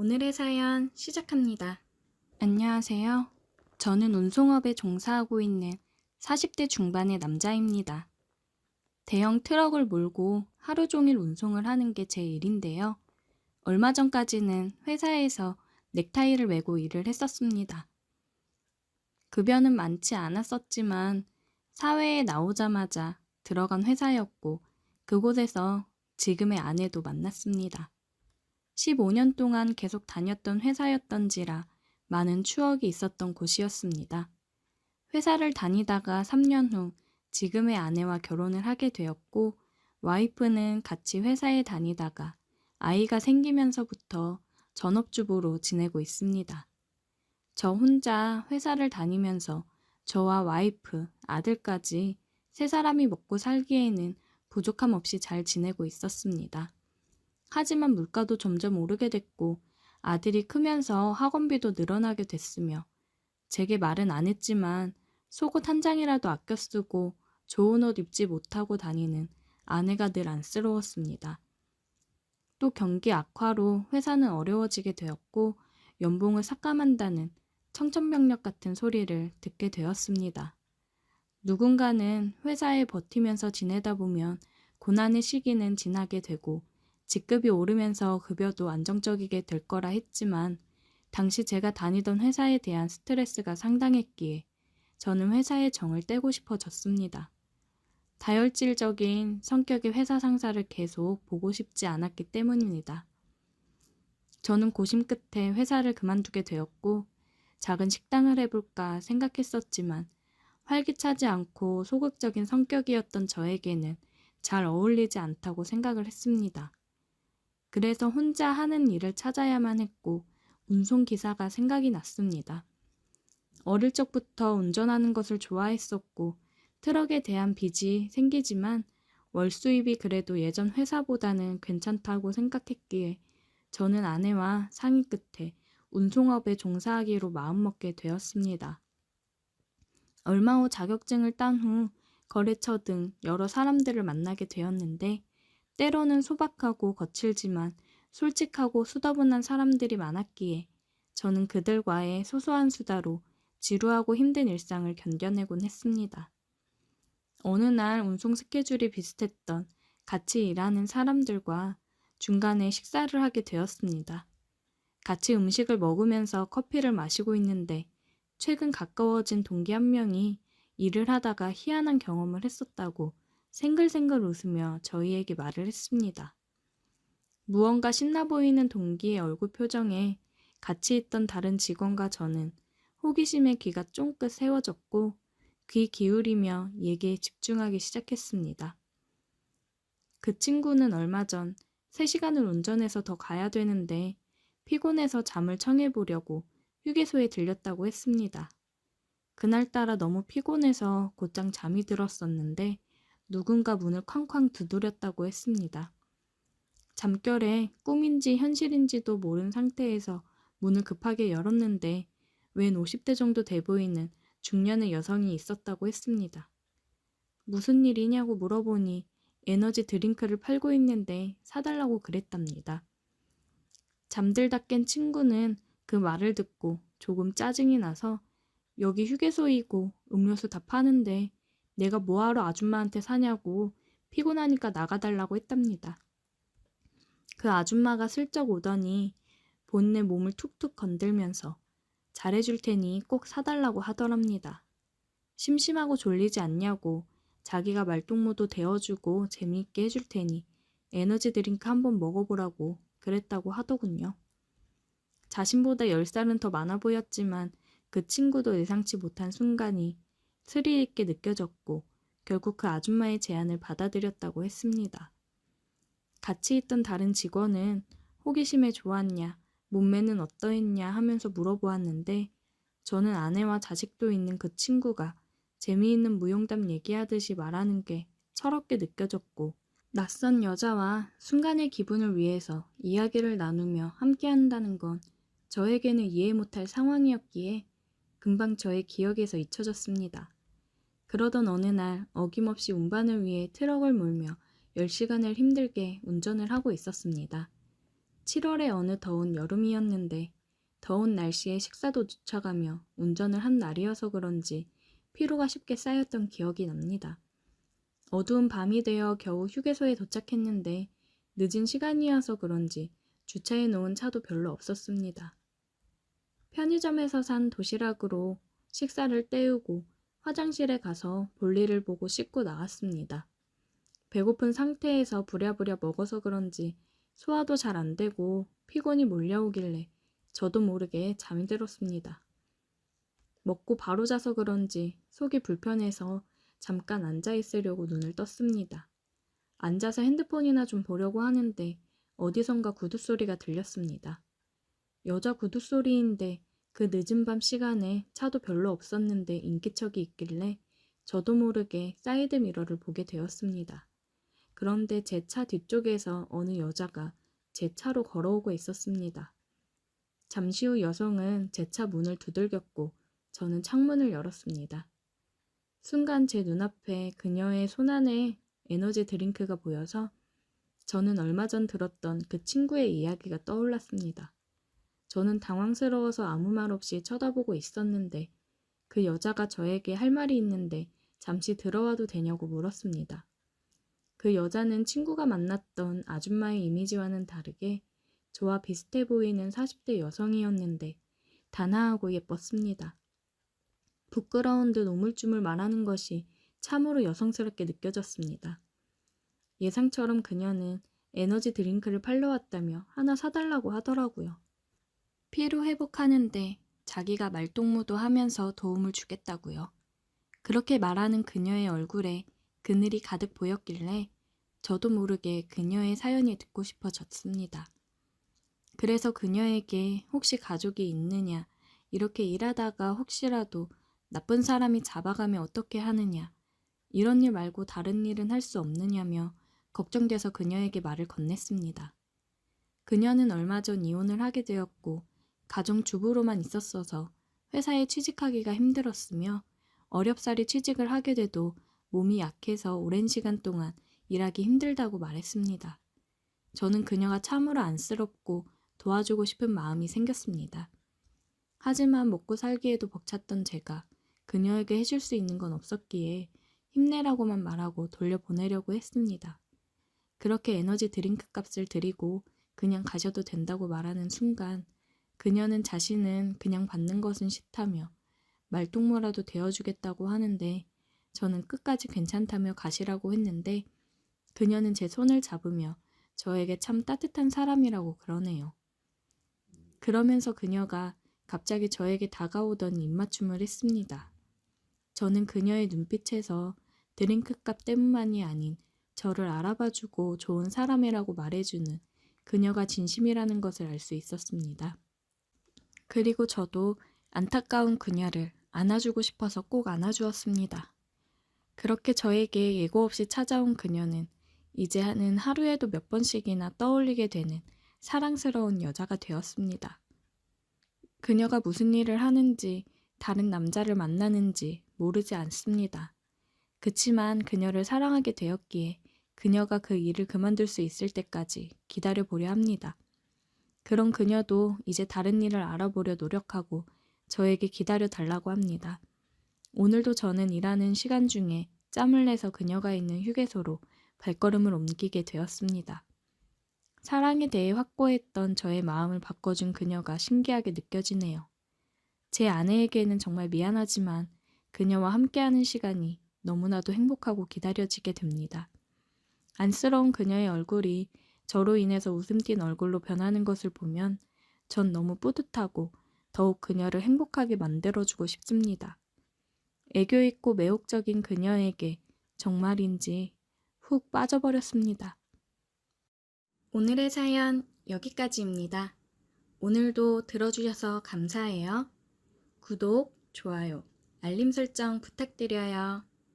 오늘의 사연 시작합니다. 안녕하세요. 저는 운송업에 종사하고 있는 40대 중반의 남자입니다. 대형 트럭을 몰고 하루 종일 운송을 하는 게 제 일인데요. 얼마 전까지는 회사에서 넥타이를 메고 일을 했었습니다. 급여는 많지 않았었지만 사회에 나오자마자 들어간 회사였고 그곳에서 지금의 아내도 만났습니다. 15년 동안 계속 다녔던 회사였던지라 많은 추억이 있었던 곳이었습니다. 회사를 다니다가 3년 후 지금의 아내와 결혼을 하게 되었고 와이프는 같이 회사에 다니다가 아이가 생기면서부터 전업주부로 지내고 있습니다. 저 혼자 회사를 다니면서 저와 와이프, 아들까지 세 사람이 먹고 살기에는 부족함 없이 잘 지내고 있었습니다. 하지만 물가도 점점 오르게 됐고 아들이 크면서 학원비도 늘어나게 됐으며 제게 말은 안 했지만 속옷 한 장이라도 아껴 쓰고 좋은 옷 입지 못하고 다니는 아내가 늘 안쓰러웠습니다. 또 경기 악화로 회사는 어려워지게 되었고 연봉을 삭감한다는 청천벽력 같은 소리를 듣게 되었습니다. 누군가는 회사에 버티면서 지내다 보면 고난의 시기는 지나게 되고 직급이 오르면서 급여도 안정적이게 될 거라 했지만 당시 제가 다니던 회사에 대한 스트레스가 상당했기에 저는 회사의 정을 떼고 싶어졌습니다. 다혈질적인 성격의 회사 상사를 계속 보고 싶지 않았기 때문입니다. 저는 고심 끝에 회사를 그만두게 되었고 작은 식당을 해볼까 생각했었지만 활기차지 않고 소극적인 성격이었던 저에게는 잘 어울리지 않다고 생각을 했습니다. 그래서 혼자 하는 일을 찾아야만 했고 운송기사가 생각이 났습니다. 어릴 적부터 운전하는 것을 좋아했었고 트럭에 대한 빚이 생기지만 월 수입이 그래도 예전 회사보다는 괜찮다고 생각했기에 저는 아내와 상의 끝에 운송업에 종사하기로 마음먹게 되었습니다. 얼마 후 자격증을 딴 후 거래처 등 여러 사람들을 만나게 되었는데 때로는 소박하고 거칠지만 솔직하고 수다분한 사람들이 많았기에 저는 그들과의 소소한 수다로 지루하고 힘든 일상을 견뎌내곤 했습니다. 어느 날 운송 스케줄이 비슷했던 같이 일하는 사람들과 중간에 식사를 하게 되었습니다. 같이 음식을 먹으면서 커피를 마시고 있는데 최근 가까워진 동기 한 명이 일을 하다가 희한한 경험을 했었다고 생글생글 웃으며 저희에게 말을 했습니다. 무언가 신나 보이는 동기의 얼굴 표정에 같이 있던 다른 직원과 저는 호기심에 귀가 쫑긋 세워졌고 귀 기울이며 얘기에 집중하기 시작했습니다. 그 친구는 얼마 전 3시간을 운전해서 더 가야 되는데 피곤해서 잠을 청해보려고 휴게소에 들렸다고 했습니다. 그날따라 너무 피곤해서 곧장 잠이 들었었는데 누군가 문을 쾅쾅 두드렸다고 했습니다. 잠결에 꿈인지 현실인지도 모른 상태에서 문을 급하게 열었는데 웬 50대 정도 돼 보이는 중년의 여성이 있었다고 했습니다. 무슨 일이냐고 물어보니 에너지 드링크를 팔고 있는데 사달라고 그랬답니다. 잠들다 깬 친구는 그 말을 듣고 조금 짜증이 나서 여기 휴게소이고 음료수 다 파는데 내가 뭐하러 아줌마한테 사냐고 피곤하니까 나가달라고 했답니다. 그 아줌마가 슬쩍 오더니 본인의 몸을 툭툭 건들면서 잘해줄 테니 꼭 사달라고 하더랍니다. 심심하고 졸리지 않냐고 자기가 말동무도 데워주고 재미있게 해줄 테니 에너지 드링크 한번 먹어보라고 그랬다고 하더군요. 자신보다 10살은 더 많아 보였지만 그 친구도 예상치 못한 순간이 스릴 있게 느껴졌고 결국 그 아줌마의 제안을 받아들였다고 했습니다. 같이 있던 다른 직원은 호기심에 좋았냐, 몸매는 어떠했냐 하면서 물어보았는데 저는 아내와 자식도 있는 그 친구가 재미있는 무용담 얘기하듯이 말하는 게 철없게 느껴졌고 낯선 여자와 순간의 기분을 위해서 이야기를 나누며 함께한다는 건 저에게는 이해 못할 상황이었기에 금방 저의 기억에서 잊혀졌습니다. 그러던 어느 날 어김없이 운반을 위해 트럭을 몰며 10시간을 힘들게 운전을 하고 있었습니다. 7월의 어느 더운 여름이었는데 더운 날씨에 식사도 늦춰가며 운전을 한 날이어서 그런지 피로가 쉽게 쌓였던 기억이 납니다. 어두운 밤이 되어 겨우 휴게소에 도착했는데 늦은 시간이어서 그런지 주차해 놓은 차도 별로 없었습니다. 편의점에서 산 도시락으로 식사를 때우고 화장실에 가서 볼일을 보고 씻고 나왔습니다. 배고픈 상태에서 부랴부랴 먹어서 그런지 소화도 잘 안 되고 피곤이 몰려오길래 저도 모르게 잠이 들었습니다. 먹고 바로 자서 그런지 속이 불편해서 잠깐 앉아 있으려고 눈을 떴습니다. 앉아서 핸드폰이나 좀 보려고 하는데 어디선가 구두소리가 들렸습니다. 여자 구두소리인데 그 늦은 밤 시간에 차도 별로 없었는데 인기척이 있길래 저도 모르게 사이드 미러를 보게 되었습니다. 그런데 제 차 뒤쪽에서 어느 여자가 제 차로 걸어오고 있었습니다. 잠시 후 여성은 제 차 문을 두들겼고 저는 창문을 열었습니다. 순간 제 눈앞에 그녀의 손 안에 에너지 드링크가 보여서 저는 얼마 전 들었던 그 친구의 이야기가 떠올랐습니다. 저는 당황스러워서 아무 말 없이 쳐다보고 있었는데 그 여자가 저에게 할 말이 있는데 잠시 들어와도 되냐고 물었습니다. 그 여자는 친구가 만났던 아줌마의 이미지와는 다르게 저와 비슷해 보이는 40대 여성이었는데 단아하고 예뻤습니다. 부끄러운 듯 우물쭈물 말하는 것이 참으로 여성스럽게 느껴졌습니다. 예상처럼 그녀는 에너지 드링크를 팔러 왔다며 하나 사달라고 하더라고요. 피로 회복하는데 자기가 말동무도 하면서 도움을 주겠다고요. 그렇게 말하는 그녀의 얼굴에 그늘이 가득 보였길래 저도 모르게 그녀의 사연이 듣고 싶어졌습니다. 그래서 그녀에게 혹시 가족이 있느냐, 이렇게 일하다가 혹시라도 나쁜 사람이 잡아가면 어떻게 하느냐, 이런 일 말고 다른 일은 할 수 없느냐며 걱정돼서 그녀에게 말을 건넸습니다. 그녀는 얼마 전 이혼을 하게 되었고 가정주부로만 있었어서 회사에 취직하기가 힘들었으며 어렵사리 취직을 하게 돼도 몸이 약해서 오랜 시간 동안 일하기 힘들다고 말했습니다. 저는 그녀가 참으로 안쓰럽고 도와주고 싶은 마음이 생겼습니다. 하지만 먹고 살기에도 벅찼던 제가 그녀에게 해줄 수 있는 건 없었기에 힘내라고만 말하고 돌려보내려고 했습니다. 그렇게 에너지 드링크 값을 드리고 그냥 가셔도 된다고 말하는 순간 그녀는 자신은 그냥 받는 것은 싫다며 말동무라도 되어주겠다고 하는데 저는 끝까지 괜찮다며 가시라고 했는데 그녀는 제 손을 잡으며 저에게 참 따뜻한 사람이라고 그러네요. 그러면서 그녀가 갑자기 저에게 다가오더니 입맞춤을 했습니다. 저는 그녀의 눈빛에서 드링크 값 때문만이 아닌 저를 알아봐주고 좋은 사람이라고 말해주는 그녀가 진심이라는 것을 알 수 있었습니다. 그리고 저도 안타까운 그녀를 안아주고 싶어서 꼭 안아주었습니다. 그렇게 저에게 예고 없이 찾아온 그녀는 이제는 하루에도 몇 번씩이나 떠올리게 되는 사랑스러운 여자가 되었습니다. 그녀가 무슨 일을 하는지 다른 남자를 만나는지 모르지 않습니다. 그치만 그녀를 사랑하게 되었기에 그녀가 그 일을 그만둘 수 있을 때까지 기다려보려 합니다. 그런 그녀도 이제 다른 일을 알아보려 노력하고 저에게 기다려달라고 합니다. 오늘도 저는 일하는 시간 중에 짬을 내서 그녀가 있는 휴게소로 발걸음을 옮기게 되었습니다. 사랑에 대해 확고했던 저의 마음을 바꿔준 그녀가 신기하게 느껴지네요. 제 아내에게는 정말 미안하지만 그녀와 함께하는 시간이 너무나도 행복하고 기다려지게 됩니다. 안쓰러운 그녀의 얼굴이 저로 인해서 웃음 띤 얼굴로 변하는 것을 보면 전 너무 뿌듯하고 더욱 그녀를 행복하게 만들어주고 싶습니다. 애교 있고 매혹적인 그녀에게 정말인지 훅 빠져버렸습니다. 오늘의 사연 여기까지입니다. 오늘도 들어주셔서 감사해요. 구독, 좋아요, 알림 설정 부탁드려요.